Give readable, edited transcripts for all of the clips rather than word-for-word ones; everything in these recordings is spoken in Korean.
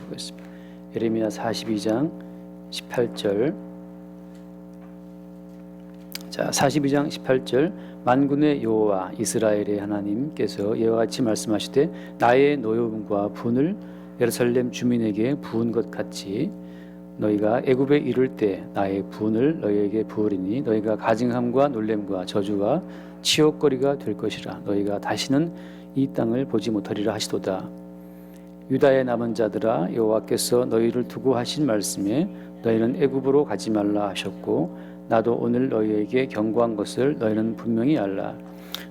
보겠습니다. 예레미야 42장 18절. 자, 42장 18절. 만군의 여호와 이스라엘의 하나님께서 이와 같이 말씀하시되 나의 노여움과 분을 예루살렘 주민에게 부은 것 같이 너희가 애굽에 이를 때 나의 분을 너희에게 부으리니 너희가 가증함과 놀램과 저주와 치욕거리가 될 것이라. 너희가 다시는 이 땅을 보지 못하리라 하시도다. 유다의 남은 자들아, 여호와께서 너희를 두고 하신 말씀에 너희는 애굽으로 가지 말라 하셨고 나도 오늘 너희에게 경고한 것을 너희는 분명히 알라.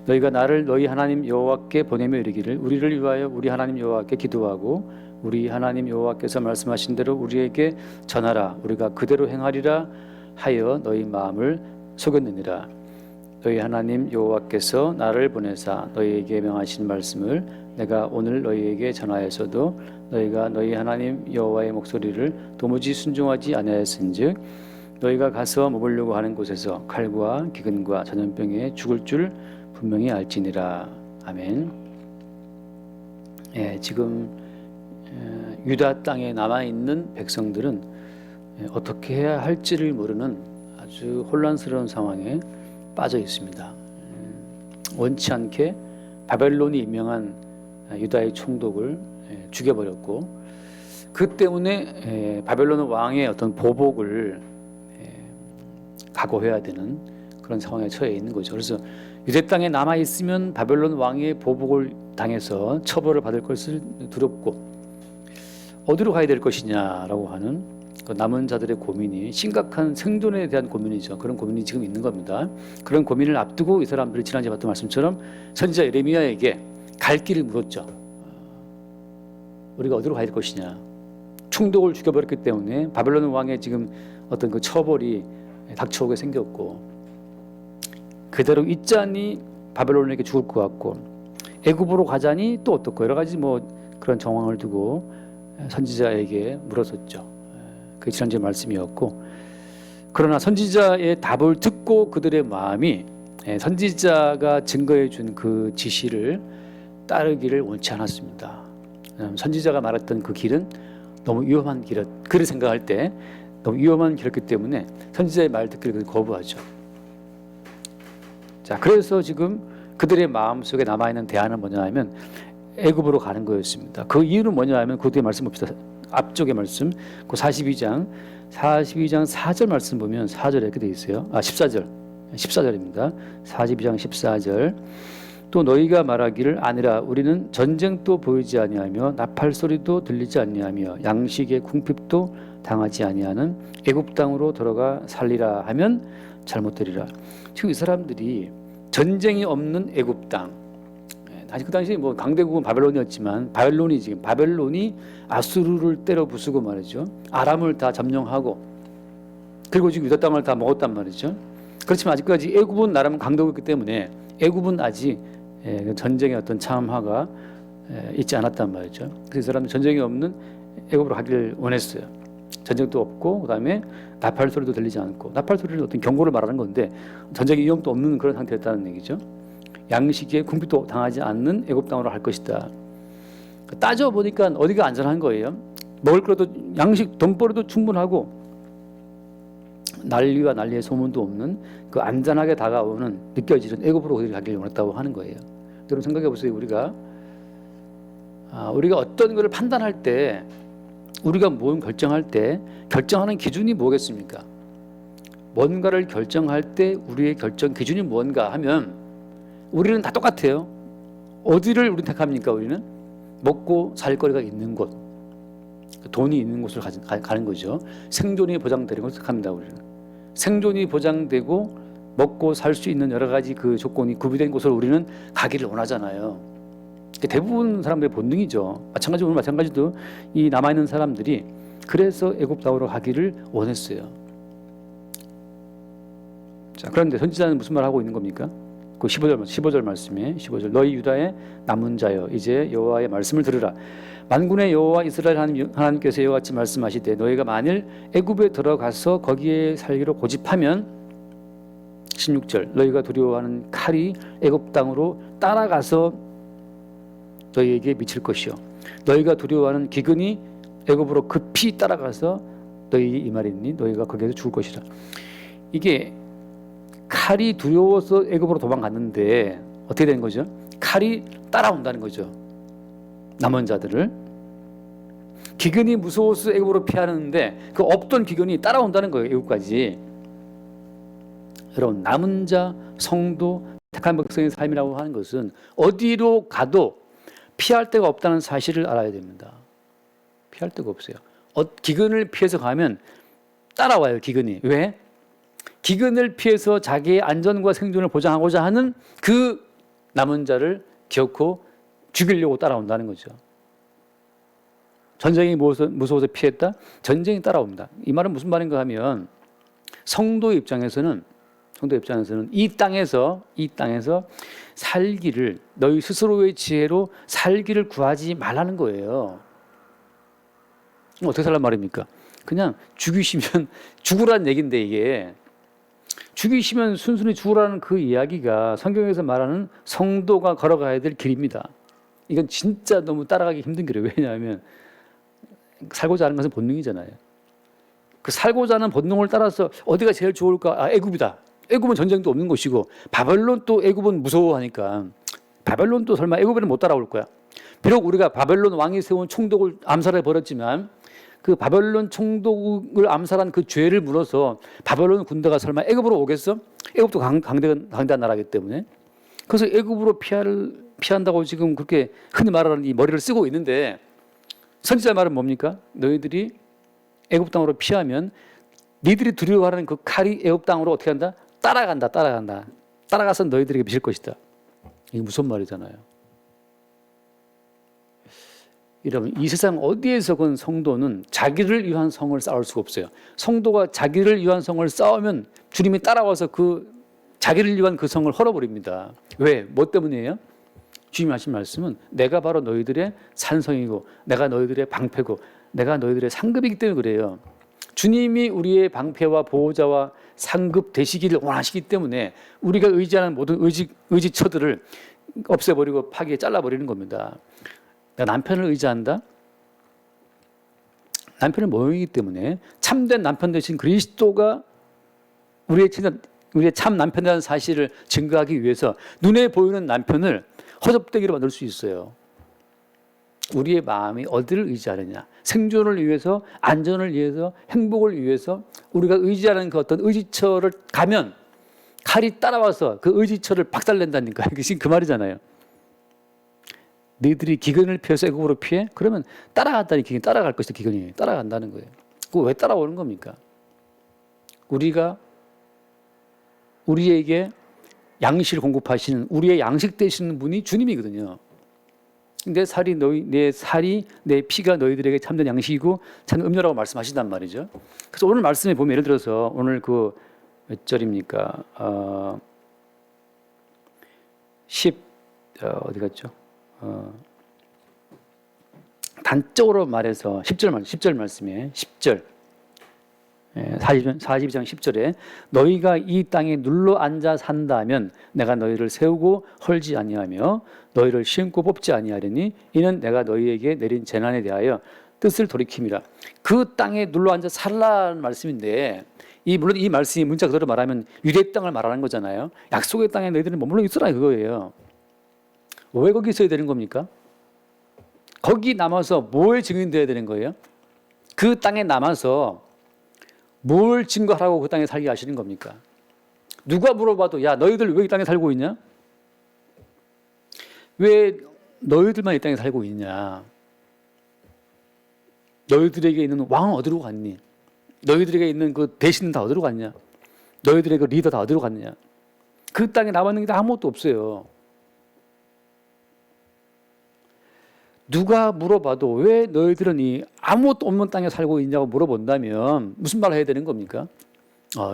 너희가 나를 너희 하나님 여호와께 보내며 이르기를 우리를 위하여 우리 하나님 여호와께 기도하고 우리 하나님 여호와께서 말씀하신 대로 우리에게 전하라. 우리가 그대로 행하리라 하여 너희 마음을 속였느니라. 너희 하나님 여호와께서 나를 보내사 너희에게 명하신 말씀을 내가 오늘 너희에게 전하였어도 너희가 너희 하나님 여호와의 목소리를 도무지 순종하지 아니하였은즉 너희가 가서 머물려고 하는 곳에서 칼과 기근과 전염병에 죽을 줄 분명히 알지니라. 아멘. 지금 유다 땅에 남아있는 백성들은 어떻게 해야 할지를 모르는 아주 혼란스러운 상황에 빠져 있습니다. 원치 않게 바벨론이 임명한 유다의 총독을 죽여버렸고 그 때문에 바벨론 왕의 어떤 보복을 각오해야 되는 그런 상황에 처해 있는 거죠. 그래서 유대 땅에 남아 있으면 바벨론 왕의 보복을 당해서 처벌을 받을 것을 두렵고 어디로 가야 될 것이냐라고 하는 그 남은 자들의 고민이 심각한 생존에 대한 고민이죠. 그런 고민이 지금 있는 겁니다. 그런 고민을 앞두고 이 사람들이 지난주에 봤던 말씀처럼 선지자 예레미야에게 갈 길을 물었죠. 우리가 어디로 가야 될 것이냐. 총독을 죽여버렸기 때문에 바벨론 왕의 지금 어떤 그 처벌이 닥쳐오게 생겼고 그대로 있자니 바벨론에게 죽을 것 같고 애굽으로 가자니 또 어떻고 여러 가지 그런 정황을 두고 선지자에게 물었었죠. 그게 지난주의 말씀이었고 그러나 선지자의 답을 듣고 그들의 마음이 선지자가 증거해 준 그 지시를 따르기를 원치 않았습니다. 선지자가 말했던 그 길은 너무 위험한 길이었 그를 생각할 때 너무 위험한 길이었기 때문에 선지자의 말 듣기를 거부하죠. 자, 그래서 지금 그들의 마음속에 남아있는 대안은 뭐냐면 애굽으로 가는 거였습니다. 그 이유는 뭐냐면 그 뒤에 말씀 봅시다. 앞쪽의 말씀 그 42장 4절 말씀 보면 4절에 이렇게 돼 있어요. 14절입니다. 42장 14절. 또 너희가 말하기를 아니라 우리는 전쟁도 보이지 아니하며 나팔 소리도 들리지 아니하며 양식의 궁핍도 당하지 아니하는 애굽 땅으로 들어가 살리라 하면 잘못되리라. 지금 이 사람들이 전쟁이 없는 애굽 땅, 그 당시 강대국은 바벨론이었지만 바벨론이 아수르를 때려 부수고 말이죠. 아람을 다 점령하고 그리고 지금 유다 땅을 다 먹었단 말이죠. 그렇지만 아직까지 애굽은 나름 강대국이기 때문에 애굽은 아직 전쟁의 어떤 참화가 있지 않았단 말이죠. 그래서 이 사람은 전쟁이 없는 애굽으로 가기를 원했어요. 전쟁도 없고 그다음에 나팔 소리도 들리지 않고 나팔 소리는 어떤 경고를 말하는 건데 전쟁의 위험도 없는 그런 상태였다는 얘기죠. 양식의 궁핍도 당하지 않는 애굽 땅으로 할 것이다. 따져 보니까 어디가 안전한 거예요. 먹을 것도 양식 돈벌이도 충분하고 난리와 난리의 소문도 없는 그 안전하게 다가오는 느껴지는 애굽으로 가기를 원했다고 하는 거예요. 여러분 생각해 보세요. 우리가 어떤 것을 판단할 때 우리가 뭘 결정할 때 결정하는 기준이 뭐겠습니까? 뭔가를 결정할 때 우리의 결정 기준이 뭔가 하면 우리는 다 똑같아요. 어디를 우리는 택합니까? 우리는 먹고 살 거리가 있는 곳, 돈이 있는 곳으로 가는 거죠. 생존이 보장되는 곳을 택합니다. 우리는 생존이 보장되고 먹고 살 수 있는 여러 가지 그 조건이 구비된 곳으로 우리는 가기를 원하잖아요. 대부분 사람들의 본능이죠. 오늘 마찬가지도 이 남아있는 사람들이 그래서 애굽 땅으로 가기를 원했어요. 자, 그런데 선지자는 무슨 말 하고 있는 겁니까? 그 15절 말씀에 15절 너희 유다의 남은 자여 이제 여호와의 말씀을 들으라. 만군의 여호와 이스라엘 하나님께서 이와 같이 말씀하시되 너희가 만일 애굽에 들어가서 거기에 살기로 고집하면 16절 너희가 두려워하는 칼이 애굽 땅으로 따라가서 너희에게 미칠 것이요 너희가 두려워하는 기근이 애굽으로 급히 따라가서 너희 이 말이니 너희가 거기에서 죽을 것이라. 이게 칼이 두려워서 애굽으로 도망갔는데 어떻게 된 거죠? 칼이 따라온다는 거죠. 남은 자들을. 기근이 무서워서 애굽으로 피하는데 그 없던 기근이 따라온다는 거예요. 애굽까지. 여러분, 남은 자, 성도, 택한 백성의 삶이라고 하는 것은 어디로 가도 피할 데가 없다는 사실을 알아야 됩니다. 피할 데가 없어요. 기근을 피해서 가면 따라와요. 기근이. 왜? 기근을 피해서 자기의 안전과 생존을 보장하고자 하는 그 남은 자를 결코 죽이려고 따라온다는 거죠. 전쟁이 무서워서 피했다? 전쟁이 따라옵니다. 이 말은 무슨 말인가 하면 성도의 입장에서는 이 땅에서 살기를, 너희 스스로의 지혜로 살기를 구하지 말라는 거예요. 어떻게 살란 말입니까? 그냥 죽이시면 죽으라는 얘기인데, 이게 죽이시면 순순히 죽으라는 그 이야기가 성경에서 말하는 성도가 걸어가야 될 길입니다. 이건 진짜 너무 따라가기 힘든 길이에요. 왜냐하면 살고자 하는 것은 본능이잖아요. 그 살고자 하는 본능을 따라서 어디가 제일 좋을까? 애굽이다. 애굽은 전쟁도 없는 곳이고, 바벨론 또 애굽은 무서워하니까 바벨론 또 설마 애굽에는 못 따라올 거야. 비록 우리가 바벨론 왕이 세운 총독을 암살해 버렸지만 그 바벨론 총독을 암살한 그 죄를 물어서 바벨론 군대가 설마 애굽으로 오겠어? 애굽도 강대한 나라이기 때문에. 그래서 애굽으로 피한다고 지금 그렇게 흔히 말하는 이 머리를 쓰고 있는데, 선지자의 말은 뭡니까? 너희들이 애굽 땅으로 피하면 니들이 두려워하는 그 칼이 애굽 땅으로 어떻게 한다? 따라간다. 따라가서 너희들에게 미칠 것이다. 이게 무슨 말이잖아요. 여러분, 이 세상 어디에서건 성도는 자기를 위한 성을 쌓을 수가 없어요. 성도가 자기를 위한 성을 쌓으면 주님이 따라와서 그 자기를 위한 그 성을 헐어버립니다. 왜? 뭐 때문이에요? 주님이 하신 말씀은 내가 바로 너희들의 산성이고 내가 너희들의 방패고 내가 너희들의 상급이기 때문에 그래요. 주님이 우리의 방패와 보호자와 상급 되시기를 원하시기 때문에 우리가 의지하는 모든 의지처들을 없애버리고 파기에 잘라버리는 겁니다. 내가 남편을 의지한다? 남편은 모형이기 때문에 참된 남편 되신 그리스도가 우리의 참 남편이라는 사실을 증거하기 위해서 눈에 보이는 남편을 허접되기로 만들 수 있어요. 우리의 마음이 어디를 의지하느냐? 생존을 위해서, 안전을 위해서, 행복을 위해서 우리가 의지하는 그 어떤 의지처를 가면 칼이 따라와서 그 의지처를 박살낸다니까. 이게 지금 그 말이잖아요. 너희들이 기근을 피해서 애굽으로 피해? 그러면 따라간다니, 기근이 따라갈 것이다. 기근이 따라간다는 거예요. 그거 왜 따라오는 겁니까? 우리가 우리에게 양식을 공급하시는, 우리의 양식 되시는 분이 주님이거든요. 내 살이 내 피가 너희들에게 참된 양식이고 참된 음료라고 말씀하신단 말이죠. 그래서 오늘 말씀에 보면 예를 들어서 오늘 그 몇 절입니까? 어디 갔죠? 단적으로 말해서 10절 말씀에 10절 42장 10절에 너희가 이 땅에 눌러 앉아 산다면 내가 너희를 세우고 헐지 아니하며 너희를 심고 뽑지 아니하리니 이는 내가 너희에게 내린 재난에 대하여 뜻을 돌이킴이라. 그 땅에 눌러 앉아 살라는 말씀인데, 물론 이 말씀이 문자 그대로 말하면 유대 땅을 말하는 거잖아요. 약속의 땅에 너희들은 머물러 있으라 그거예요. 왜 거기 있어야 되는 겁니까? 거기 남아서 뭐에 증인되어야 되는 거예요? 그 땅에 남아서 뭘 증거하라고 그 땅에 살게 하시는 겁니까? 누가 물어봐도 야 너희들 왜 이 땅에 살고 있냐? 왜 너희들만 이 땅에 살고 있냐? 너희들에게 있는 왕은 어디로 갔니? 너희들에게 있는 그 대신은 다 어디로 갔냐? 너희들의 그 리더 다 어디로 갔느냐? 그 땅에 남았는 게 아무것도 없어요. 누가 물어봐도 왜 너희들은 이 아무것도 없는 땅에 살고 있냐고 물어본다면 무슨 말을 해야 되는 겁니까?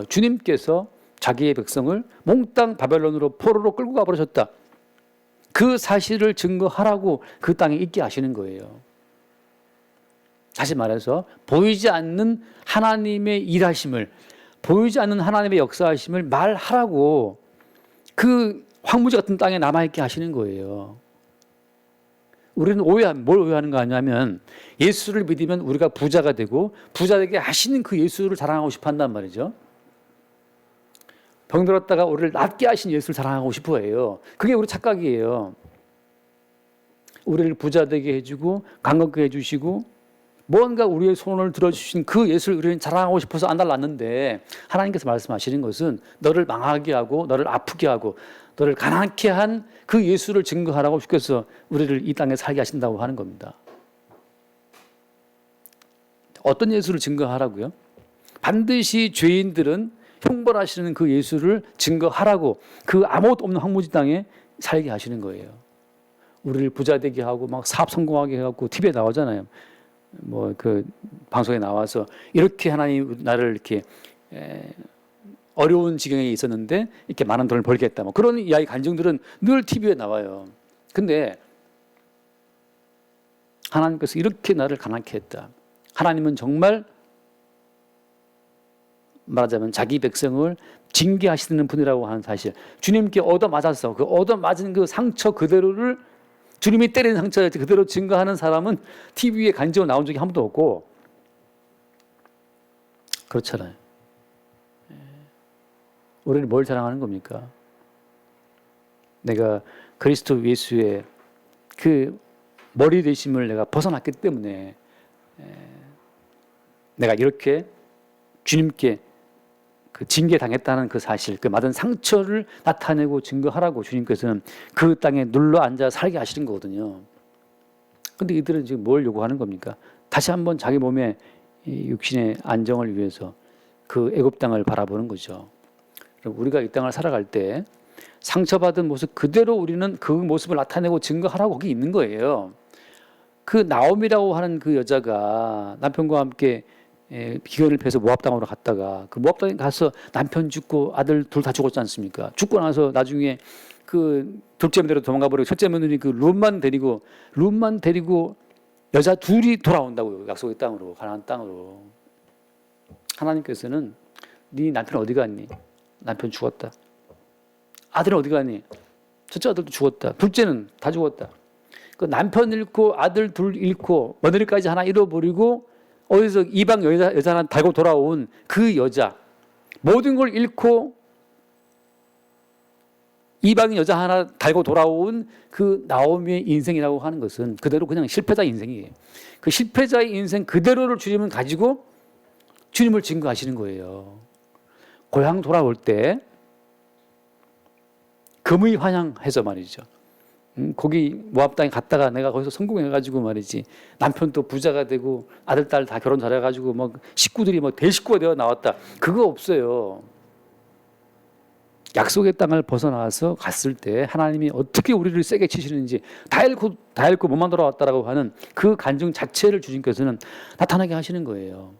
주님께서 자기의 백성을 몽땅 바벨론으로 포로로 끌고 가버리셨다. 그 사실을 증거하라고 그 땅에 있게 하시는 거예요. 다시 말해서 보이지 않는 하나님의 일하심을, 보이지 않는 하나님의 역사하심을 말하라고 그 황무지 같은 땅에 남아있게 하시는 거예요. 우리는 뭘 오해하는 거 아니냐면 예수를 믿으면 우리가 부자가 되고 부자 되게 하시는 그 예수를 자랑하고 싶어 한단 말이죠. 병들었다가 우리를 낫게 하신 예수를 자랑하고 싶어 해요. 그게 우리 착각이에요. 우리를 부자 되게 해주고 강건케 해주시고 뭔가 우리의 손을 들어주신 그 예수를 우리는 자랑하고 싶어서 안달났는데 하나님께서 말씀하시는 것은 너를 망하게 하고 너를 아프게 하고 너를 가난케 한 그 예수를 증거하라고 주께서 우리를 이 땅에 살게 하신다고 하는 겁니다. 어떤 예수를 증거하라고요? 반드시 죄인들은 형벌하시는 그 예수를 증거하라고 그 아무것도 없는 황무지 땅에 살게 하시는 거예요. 우리를 부자 되게 하고 막 사업 성공하게 해갖고 TV에 나오잖아요. 뭐 그 방송에 나와서 이렇게 하나님 나를 이렇게 어려운 지경에 있었는데 이렇게 많은 돈을 벌겠다. 뭐 그런 이야기 간증들은 늘 TV에 나와요. 근데 하나님께서 이렇게 나를 가난케 했다. 하나님은 정말 말하자면 자기 백성을 징계하시는 분이라고 하는 사실. 주님께 얻어맞아서 그 얻어맞은 그 상처 그대로를 주님이 때리는 상처 그대로 증거하는 사람은 TV에 간증으로 나온 적이 한 번도 없고 그렇잖아요. 우리는 뭘 자랑하는 겁니까? 내가 그리스도 예수의 그 머리 되심을 내가 벗어났기 때문에 내가 이렇게 주님께 그 징계당했다는 그 사실, 그 받은 상처를 나타내고 증거하라고 주님께서는 그 땅에 눌러 앉아 살게 하시는 거거든요. 근데 이들은 지금 뭘 요구하는 겁니까? 다시 한번 자기 몸의 육신의 안정을 위해서 그 애굽 땅을 바라보는 거죠. 우리가 이 땅을 살아갈 때 상처받은 모습 그대로 우리는 그 모습을 나타내고 증거하라고 거기 있는 거예요. 그 나옴이라고 하는 그 여자가 남편과 함께 기근을 패서 모압 땅으로 갔다가 그 모압 땅에 가서 남편 죽고 아들 둘 다 죽었지 않습니까? 죽고 나서 나중에 그 둘째 며느리로 도망가 버리고 첫째 며느리 그 룻만 데리고 여자 둘이 돌아온다고요. 약속의 땅으로, 가나안 땅으로. 하나님께서는 네 남편 어디 갔니? 남편 죽었다. 아들은 어디 갔니? 첫째 아들도 죽었다. 둘째는 다 죽었다. 그 남편 잃고 아들 둘 잃고 며느리까지 하나 잃어버리고 어디서 이방 여자 하나 달고 돌아온 그 여자, 모든 걸 잃고 이방인 여자 하나 달고 돌아온 그 나오미의 인생이라고 하는 것은 그대로 그냥 실패자 인생이에요. 그 실패자의 인생 그대로를 주님은 가지고 주님을 증거하시는 거예요. 고향 돌아올 때 금의 환영해서 말이죠. 거기 모압 땅에 갔다가 내가 거기서 성공해가지고 말이지 남편도 부자가 되고 아들 딸 다 결혼 잘해가지고 뭐 식구들이 뭐 대식구가 되어 나왔다. 그거 없어요. 약속의 땅을 벗어나서 갔을 때 하나님이 어떻게 우리를 세게 치시는지 다 잃고 못만 돌아왔다라고 하는 그 간증 자체를 주님께서는 나타나게 하시는 거예요.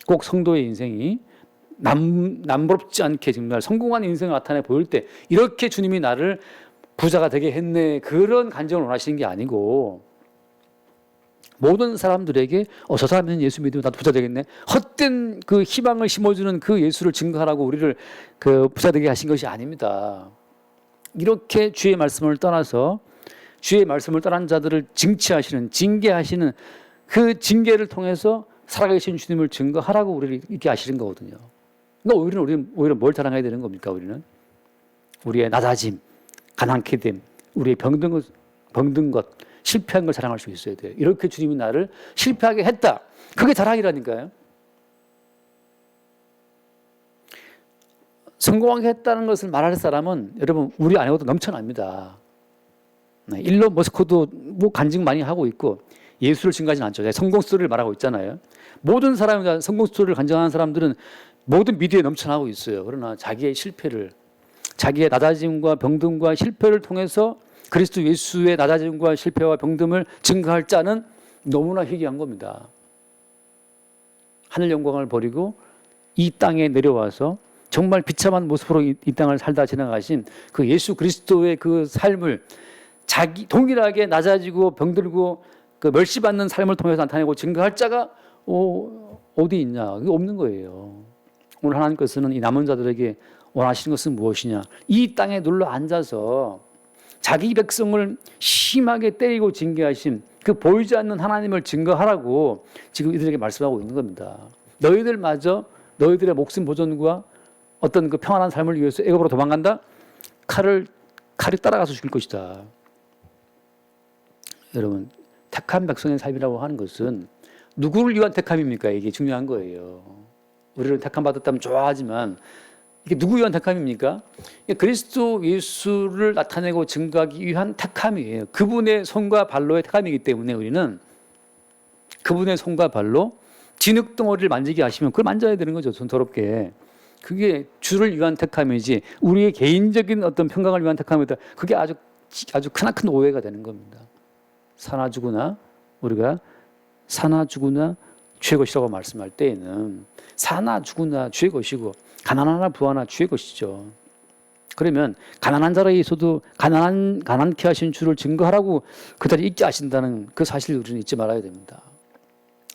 꼭 성도의 인생이 남부럽지 않게 정말 성공한 인생을 나타내 보일 때 이렇게 주님이 나를 부자가 되게 했네 그런 간증을 원하시는 게 아니고 모든 사람들에게 저 사람은 예수 믿으면 나도 부자 되겠네 헛된 그 희망을 심어주는 그 예수를 증거하라고 우리를 그 부자 되게 하신 것이 아닙니다. 이렇게 주의 말씀을 떠나서 주의 말씀을 떠난 자들을 징치하시는 징계하시는 그 징계를 통해서 살아계신 주님을 증거하라고 우리를 이렇게 하시는 거거든요. 그러니까 우리는 오히려 뭘 자랑해야 되는 겁니까? 우리의 낮아짐, 가난케 됨, 우리의 병든 것, 실패한 걸 자랑할 수 있어야 돼요. 이렇게 주님이 나를 실패하게 했다. 그게 자랑이라니까요. 성공하게 했다는 것을 말할 사람은 여러분 우리 안에도 넘쳐납니다. 일론 머스크도 뭐 간증 많이 하고 있고 예수를 증거하지는 않죠. 성공 스토리를 말하고 있잖아요. 모든 사람이 성공 스토리를 간증하는 사람들은 모든 미디어에 넘쳐나고 있어요. 그러나 자기의 실패를 자기의 낮아짐과 병듦과 실패를 통해서 그리스도 예수의 낮아짐과 실패와 병듦을 증거할 자는 너무나 희귀한 겁니다. 하늘 영광을 버리고 이 땅에 내려와서 정말 비참한 모습으로 이 땅을 살다 지나가신 그 예수 그리스도의 그 삶을 자기 동일하게 낮아지고 병들고 그 멸시받는 삶을 통해서 나타내고 증거할 자가 어디 있냐? 그게 없는 거예요. 오늘 하나님께서는 이 남은 자들에게 원하시는 것은 무엇이냐? 이 땅에 눌러 앉아서 자기 백성을 심하게 때리고 징계하신 그 보이지 않는 하나님을 증거하라고 지금 이들에게 말씀하고 있는 겁니다. 너희들마저 너희들의 목숨 보존과 어떤 그 평안한 삶을 위해서 애굽으로 도망간다? 칼이 따라가서 죽일 것이다. 여러분, 택한 백성의 삶이라고 하는 것은 누구를 위한 택함입니까? 이게 중요한 거예요. 우리는 택함 받았다면 좋아하지만 이게 누구 위한 택함입니까? 그리스도 예수를 나타내고 증거하기 위한 택함이에요. 그분의 손과 발로의 택함이기 때문에 우리는 그분의 손과 발로 진흙덩어리를 만지게 하시면 그걸 만져야 되는 거죠. 손더럽게. 그게 주를 위한 택함이지 우리의 개인적인 어떤 평강을 위한 택함이다. 그게 아주 크나큰 오해가 되는 겁니다. 사나 죽으나 우리가 사나 죽으나 주의 것이라고 말씀할 때에는 사나 죽으나 주의 것이고 가난하나 부하나 주의 것이죠. 그러면 가난한 자라에 있어도 가난케 하신 주를 증거하라고 그 자리에 있게 하신다는 그 사실을 우리는 잊지 말아야 됩니다.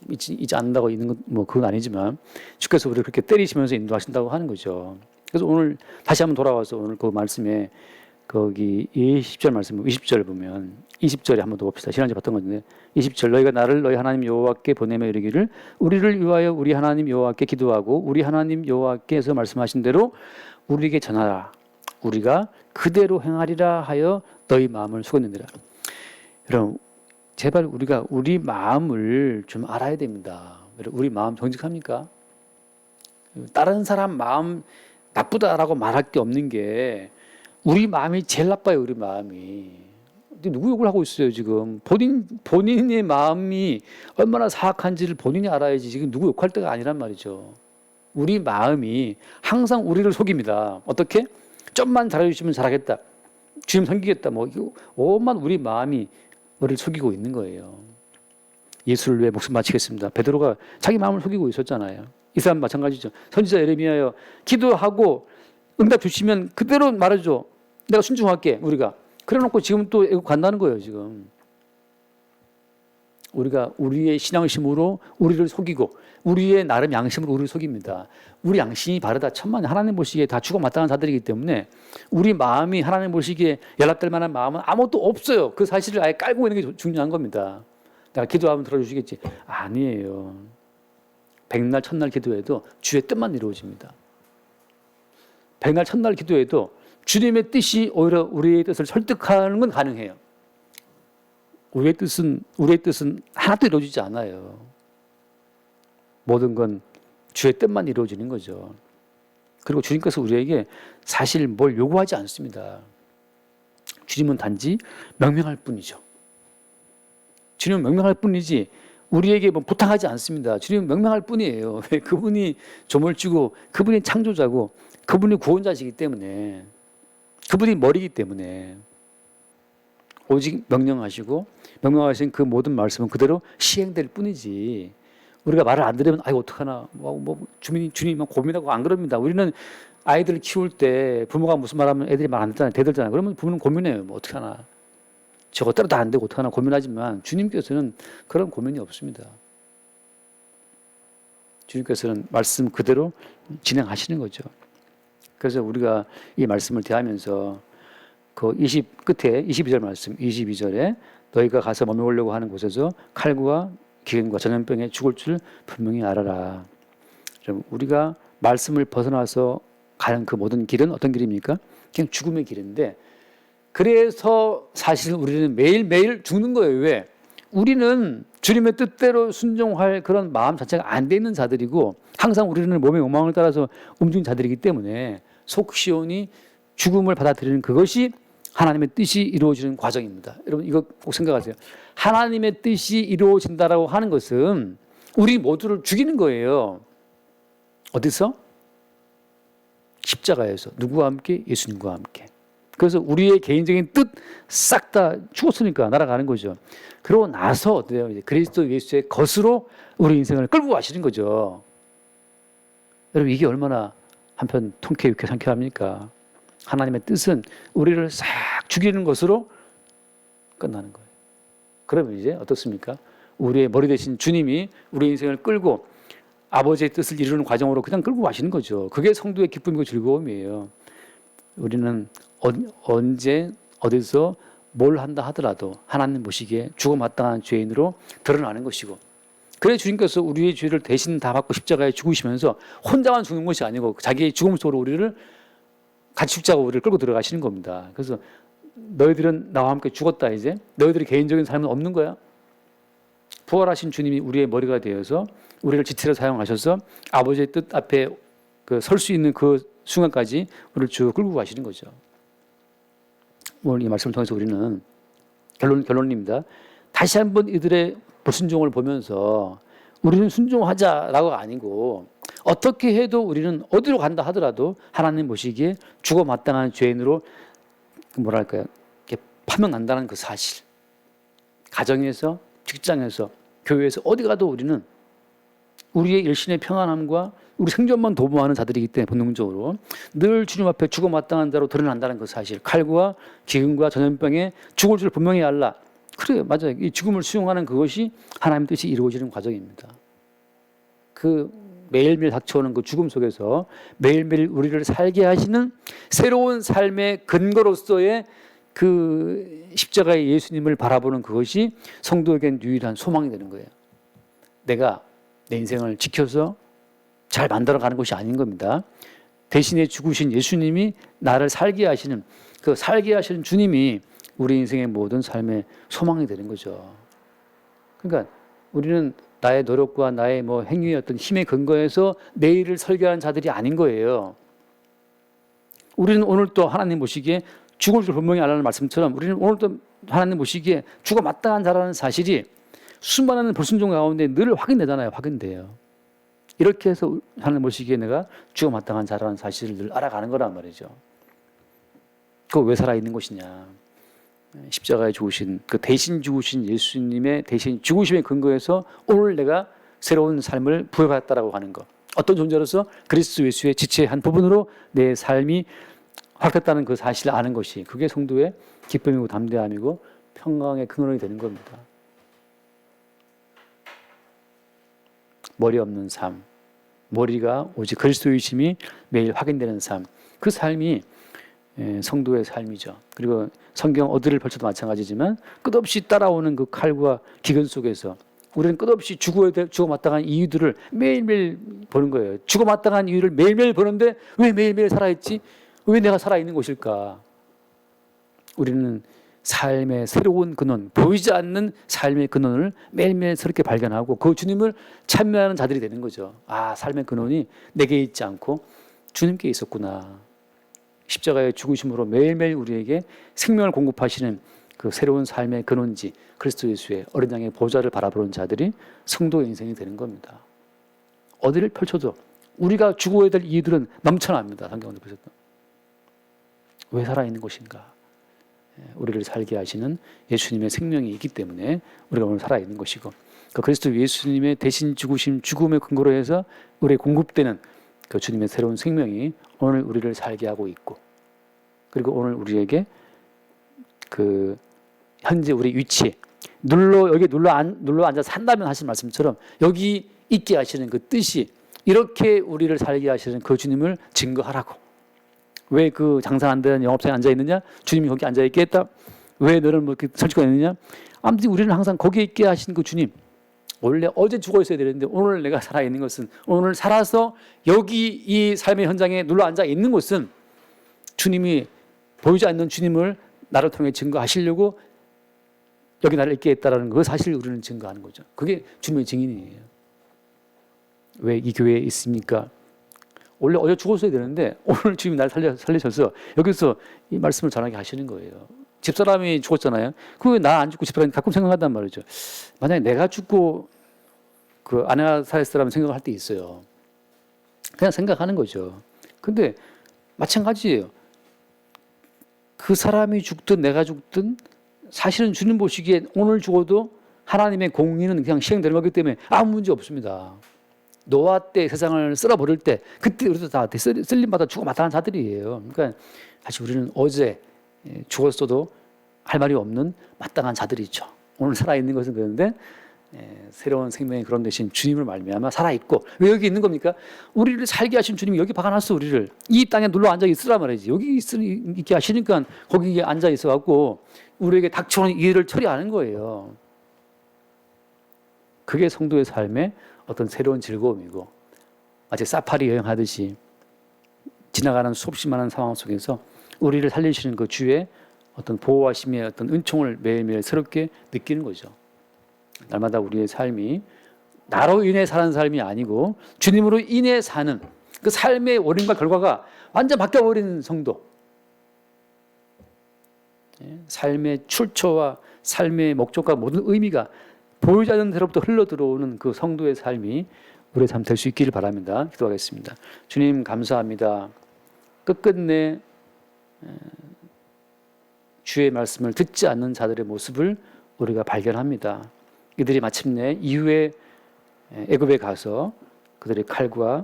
잊지 않는다고 있는 건 뭐 그건 아니지만 주께서 우리를 그렇게 때리시면서 인도하신다고 하는 거죠. 그래서 오늘 다시 한번 돌아와서 오늘 그 말씀에 거기 20절 말씀 20절 보면 20절에 한번 더 봅시다. 지난주에 봤던 건데 20절 너희가 나를 너희 하나님 여호와께 보내며 이르기를 우리를 위하여 우리 하나님 여호와께 기도하고 우리 하나님 여호와께서 말씀하신 대로 우리에게 전하라. 우리가 그대로 행하리라 하여 너희 마음을 숙었느니라. 여러분 제발 우리가 우리 마음을 좀 알아야 됩니다. 우리 마음 정직합니까? 다른 사람 마음 나쁘다라고 말할 게 없는 게 우리 마음이 제일 나빠요. 우리 마음이. 근데 누구 욕을 하고 있어요 지금? 본인의 마음이 얼마나 사악한지를 본인이 알아야지 지금 누구 욕할 때가 아니란 말이죠. 우리 마음이 항상 우리를 속입니다. 어떻게? 좀만 잘해주시면 잘하겠다. 주님 섬기겠다. 뭐 오만 우리 마음이 우리를 속이고 있는 거예요. 예수를 위해 목숨 바치겠습니다. 베드로가 자기 마음을 속이고 있었잖아요. 이 사람 마찬가지죠. 선지자 예레미야여 기도하고 응답 주시면 그대로 말해줘. 내가 순종할게. 우리가 그래놓고 지금 또 애국 간다는 거예요. 지금 우리가 우리의 신앙심으로 우리를 속이고 우리의 나름 양심으로 우리를 속입니다. 우리 양심이 바르다 천만에 하나님 보시기에 다 죽어 마땅한 자들이기 때문에 우리 마음이 하나님 보시기에 연락될 만한 마음은 아무것도 없어요. 그 사실을 아예 깔고 있는 게 중요한 겁니다. 내가 기도하면 들어주시겠지? 아니에요. 백날 첫날 기도해도 주의 뜻만 이루어집니다. 백날 첫날 기도해도 주님의 뜻이 오히려 우리의 뜻을 설득하는 건 가능해요. 우리의 뜻은 하나도 이루어지지 않아요. 모든 건 주의 뜻만 이루어지는 거죠. 그리고 주님께서 우리에게 사실 뭘 요구하지 않습니다. 주님은 단지 명령할 뿐이죠. 주님은 명령할 뿐이지 우리에게 뭐 부탁하지 않습니다. 주님은 명령할 뿐이에요. 왜? 그분이 조물주고 그분이 창조자고 그분이 구원자시기 때문에 그분이 머리이기 때문에 오직 명령하시고 명령하신 그 모든 말씀은 그대로 시행될 뿐이지 우리가 말을 안 들으면 아이고 어떡하나 주님만 고민하고 안 그럽니다. 우리는 아이들을 키울 때 부모가 무슨 말하면 애들이 말 안 듣잖아요. 대들잖아요. 그러면 부모는 고민해요. 뭐 어떡하나 저거 따라도 안 되고 어떡하나 고민하지만 주님께서는 그런 고민이 없습니다. 주님께서는 말씀 그대로 진행하시는 거죠. 그래서 우리가 이 말씀을 대하면서 그 22절 말씀 22절에 너희가 가서 머물려고 하는 곳에서 칼과 기근과 전염병에 죽을 줄 분명히 알아라. 우리가 말씀을 벗어나서 가는 그 모든 길은 어떤 길입니까? 그냥 죽음의 길인데 그래서 사실 우리는 매일매일 죽는 거예요. 왜? 우리는 주님의 뜻대로 순종할 그런 마음 자체가 안 돼 있는 자들이고 항상 우리는 몸의 욕망을 따라서 움직이는 자들이기 때문에 속 시온이 죽음을 받아들이는 그것이 하나님의 뜻이 이루어지는 과정입니다. 여러분 이거 꼭 생각하세요. 하나님의 뜻이 이루어진다라고 하는 것은 우리 모두를 죽이는 거예요. 어디서? 십자가에서. 누구와 함께? 예수님과 함께. 그래서 우리의 개인적인 뜻 싹 다 죽었으니까 날아가는 거죠. 그러고 나서 어때요? 이제 그리스도 예수의 것으로 우리 인생을 끌고 가시는 거죠. 여러분 이게 얼마나 한편 통쾌하게 상쾌합니까? 하나님의 뜻은 우리를 싹 죽이는 것으로 끝나는 거예요. 그러면 이제 어떻습니까? 우리의 머리 대신 주님이 우리 인생을 끌고 아버지의 뜻을 이루는 과정으로 그냥 끌고 가시는 거죠. 그게 성도의 기쁨이고 즐거움이에요. 우리는 언제 어디서 뭘 한다 하더라도 하나님 보시기에 죽어 마땅한 죄인으로 드러나는 것이고, 그래 주님께서 우리의 죄를 대신 다 받고 십자가에 죽으시면서 혼자만 죽는 것이 아니고 자기의 죽음 속으로 우리를 같이 죽자고 우리를 끌고 들어가시는 겁니다. 그래서 너희들은 나와 함께 죽었다, 이제 너희들의 개인적인 삶은 없는 거야. 부활하신 주님이 우리의 머리가 되어서 우리를 지체로 사용하셔서 아버지의 뜻 앞에 설 수 있는 그 순간까지 우리를 쭉 끌고 가시는 거죠. 오늘 이 말씀을 통해서 우리는 결론입니다. 다시 한번 이들의 불순종을 보면서 우리는 순종하자라고가 아니고, 어떻게 해도 우리는 어디로 간다 하더라도 하나님 보시기에 죽어 마땅한 죄인으로 뭐랄까요, 이렇게 파면난다는 그 사실. 가정에서, 직장에서, 교회에서 어디 가도 우리는 우리의 일신의 평안함과 우리 생존만 도모하는 자들이기 때문에 본능적으로 늘 주님 앞에 죽어 마땅한 자로 드러난다는 그 사실. 칼과 기근과 전염병에 죽을 줄 분명히 알라. 그래요, 맞아요. 이 죽음을 수용하는 그것이 하나님 뜻이 이루어지는 과정입니다. 그 매일매일 닥쳐오는 그 죽음 속에서 매일매일 우리를 살게 하시는 새로운 삶의 근거로서의 그 십자가의 예수님을 바라보는 그것이 성도에겐 유일한 소망이 되는 거예요. 내가 내 인생을 지켜서 잘 만들어가는 것이 아닌 겁니다. 대신에 죽으신 예수님이 나를 살게 하시는, 그 살게 하시는 주님이 우리 인생의 모든 삶의 소망이 되는 거죠. 그러니까 우리는 나의 노력과 나의 행위의 어떤 힘의 근거에서 내일을 설계하는 자들이 아닌 거예요. 우리는 오늘 또 하나님 보시기에 죽을 줄 분명히 알라는 말씀처럼 우리는 오늘도 하나님 보시기에 죽어 마땅한 자라는 사실이 수많은 불순종 가운데 늘 확인되잖아요. 확인돼요. 이렇게 해서 하나님 보시기에 내가 죽어 마땅한 자라는 사실을 늘 알아가는 거란 말이죠. 그거 왜 살아있는 것이냐. 십자가에 죽으신, 그 대신 죽으신 예수님의 대신 죽으심의 근거에서 오늘 내가 새로운 삶을 부여받았다라고 하는 것. 어떤 존재로서 그리스도 예수의 지체의 한 부분으로 내 삶이 바뀌었다는 그 사실을 아는 것이, 그게 성도의 기쁨이고 담대함이고 평강의 근원이 되는 겁니다. 머리 없는 삶, 머리가 오직 그리스도이심이 매일 확인되는 삶, 그 삶이 성도의 삶이죠. 그리고 성경 어디를 펼쳐도 마찬가지지만 끝없이 따라오는 그 칼과 기근 속에서 우리는 끝없이 죽어 마땅한 이유들을 매일매일 보는 거예요. 죽어 마땅한 이유를 매일매일 보는데 왜 매일매일 살아있지? 왜 내가 살아있는 것일까? 우리는 삶의 새로운 근원, 보이지 않는 삶의 근원을 매일매일 새롭게 발견하고 그 주님을 참여하는 자들이 되는 거죠. 아, 삶의 근원이 내게 있지 않고 주님께 있었구나. 십자가의 죽으심으로 매일매일 우리에게 생명을 공급하시는 그 새로운 삶의 근원지 그리스도 예수의 어린 양의 보좌를 바라보는 자들이 성도의 인생이 되는 겁니다. 어디를 펼쳐도 우리가 죽어야 될 이유들은 넘쳐납니다. 성경을 보셔도. 왜 살아있는 것인가? 우리를 살게 하시는 예수님의 생명이 있기 때문에 우리가 오늘 살아있는 것이고, 그 그리스도 예수님의 대신 죽으심, 죽음의 근거로 해서 우리에 공급되는 그 주님의 새로운 생명이 오늘 우리를 살게 하고 있고, 그리고 오늘 우리에게 그 현재 우리 위치에 여기 눌러 앉아 산다면 하신 말씀처럼 여기 있게 하시는 그 뜻이 이렇게 우리를 살게 하시는 그 주님을 증거하라고. 왜 그 장사 안 되는 영업장에 앉아 있느냐? 주님이 거기 앉아 있게 했다. 왜 너를 이렇게 설치고 있느냐? 아무튼 우리는 항상 거기에 있게 하신 그 주님. 원래 어제 죽어 있어야 되는데 오늘 내가 살아 있는 것은, 오늘 살아서 여기 이 삶의 현장에 눌러 앉아 있는 것은 주님이, 보이지 않는 주님을 나를 통해 증거하시려고 여기 나를 있게 했다라는 그 사실을 우리는 증거하는 거죠. 그게 주님의 증인이에요. 왜 이 교회에 있습니까? 원래 어제 죽었어야 되는데 오늘 주님이 나를 살리셔서 여기서 이 말씀을 전하게 하시는 거예요. 집사람이 죽었잖아요. 그왜 나 안 죽고 집사람이 가끔 생각한단 말이죠. 만약에 내가 죽고 그 아내가 살 사람은 생각할 때 있어요. 그냥 생각하는 거죠. 근데 마찬가지예요. 그 사람이 죽든 내가 죽든 사실은 주님 보시기에 오늘 죽어도 하나님의 공의는 그냥 시행되는 거기 때문에 아무 문제 없습니다. 노아 때 세상을 쓸어버릴 때 그때 우리도 다 쓸림받아 죽어 마땅한 자들이에요. 그러니까 사실 우리는 어제 죽었어도 할 말이 없는 마땅한 자들이죠. 오늘 살아있는 것은 그런데 새로운 생명의 그런 대신 주님을 말미암아 살아 있고 왜 여기 있는 겁니까? 우리를 살게 하신 주님이 여기 박아놨어. 우리를 이 땅에 눌러 앉아 있으라 말이지. 여기 있게 하시니까 거기에 앉아 있어갖고 우리에게 닥쳐오는 일을 처리하는 거예요. 그게 성도의 삶의 어떤 새로운 즐거움이고 마치 사파리 여행하듯이 지나가는 수없이 많은 상황 속에서 우리를 살리시는 그 주의 어떤 보호하심의 어떤 은총을 매일매일 새롭게 느끼는 거죠. 날마다 우리의 삶이 나로 인해 사는 삶이 아니고 주님으로 인해 사는 그 삶의 원인과 결과가 완전 바뀌어버리는 성도. 삶의 출처와 삶의 목적과 모든 의미가 보이지 않는 데로부터 흘러들어오는 그 성도의 삶이 우리의 삶 될 수 있기를 바랍니다. 기도하겠습니다. 주님 감사합니다. 끝끝내 주의 말씀을 듣지 않는 자들의 모습을 우리가 발견합니다. 이들이 마침내 이후에 애굽에 가서 그들의 칼과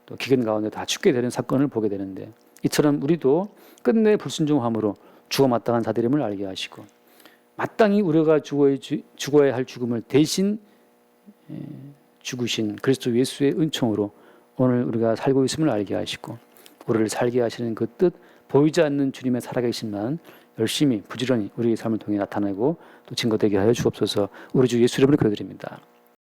또 기근 가운데 다 죽게 되는 사건을 보게 되는데 이처럼 우리도 끝내 불순종함으로 죽어 마땅한 자들임을 알게 하시고 마땅히 우리가 죽어야 할 죽음을 대신 죽으신 그리스도 예수의 은총으로 오늘 우리가 살고 있음을 알게 하시고 우리를 살게 하시는 그 뜻 보이지 않는 주님의 살아계신만 열심히 부지런히 우리의 삶을 통해 나타내고 또 증거되게 하여 주옵소서. 우리 주 예수 이름으로 기도드립니다.